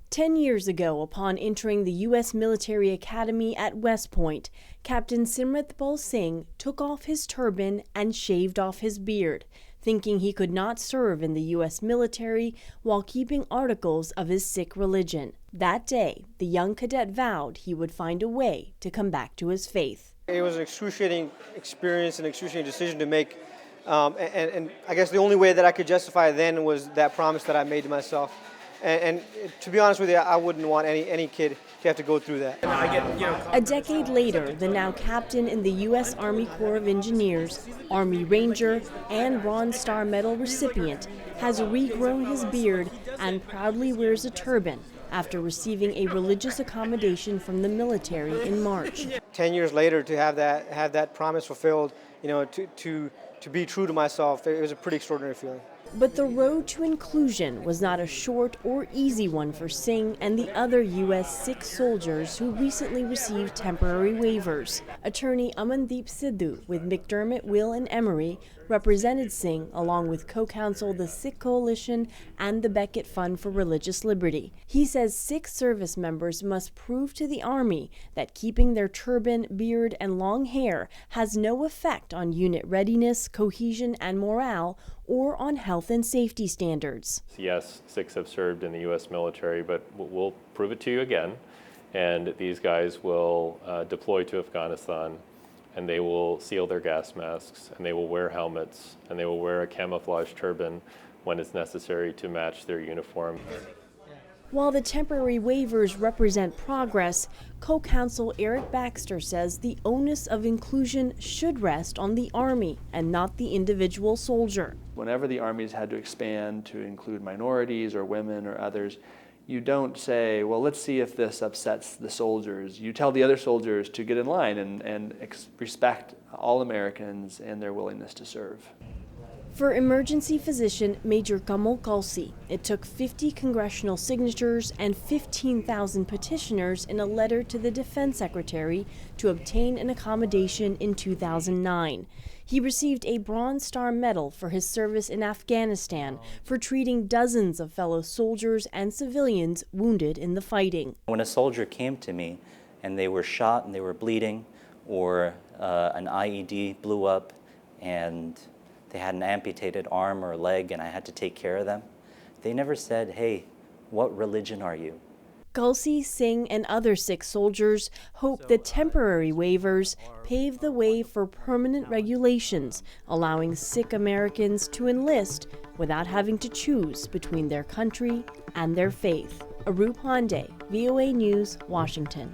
10 years ago, upon entering the U.S. military academy at West Point, Captain Simratpal Singh took off his turban and shaved off his beard, thinking he could not serve in the U.S. military while keeping articles of his Sikh religion. That day, the young cadet vowed he would find a way to come back to his faith. It was an excruciating experience, an excruciating decision to make, and I guess the only way that I could justify it then was that promise that I made to myself. And to be honest with you, I wouldn't want any kid to have to go through that. A decade later, the now captain in the U.S. Army Corps of Engineers, Army Ranger, and Bronze Star Medal recipient has regrown his beard and proudly wears a turban after receiving a religious accommodation from the military in March. 10 years later, to have that promise fulfilled, to be true to myself, it was a pretty extraordinary feeling. But the road to inclusion was not a short or easy one for Singh and the other U.S. Sikh soldiers who recently received temporary waivers. Attorney Amandeep Sidhu with McDermott, Will and EMERY represented Singh along with co-counsel the Sikh Coalition and the BECKET Fund for Religious Liberty. He says Sikh service members must prove to the Army that keeping their turban, beard, and long hair has no effect on unit readiness, cohesion, and morale, or on health and safety standards. Yes, Sikhs have served in the U.S. military, but we'll prove it to you again. And these guys will deploy to Afghanistan, and they will seal their gas masks, and they will wear helmets, and they will wear a camouflage turban when it's necessary to match their uniform. While the temporary waivers represent progress, co-counsel Baxter says the onus of inclusion should rest on the Army and not the individual soldier. Whenever the Army's had to expand to include minorities or women or others, you don't say, well, let's see if this upsets the soldiers. You tell the other soldiers to get in line and respect all Americans and their willingness to serve. For emergency physician Major Kamal Kalsi, it took 50 congressional signatures and 15,000 petitioners in a letter to the Defense Secretary to obtain an accommodation in 2009. He received a Bronze Star Medal for his service in Afghanistan for treating dozens of fellow soldiers and civilians wounded in the fighting. When a soldier came to me and they were shot and they were bleeding, or an IED blew up and they had an amputated arm or leg and I had to take care of them, they never said, hey, what religion are you? Kalsi, Singh, and other Sikh soldiers hope that temporary waivers pave the way for permanent regulations, allowing Sikh Americans to enlist without having to choose between their country and their faith. Aru Pande, VOA News, Washington.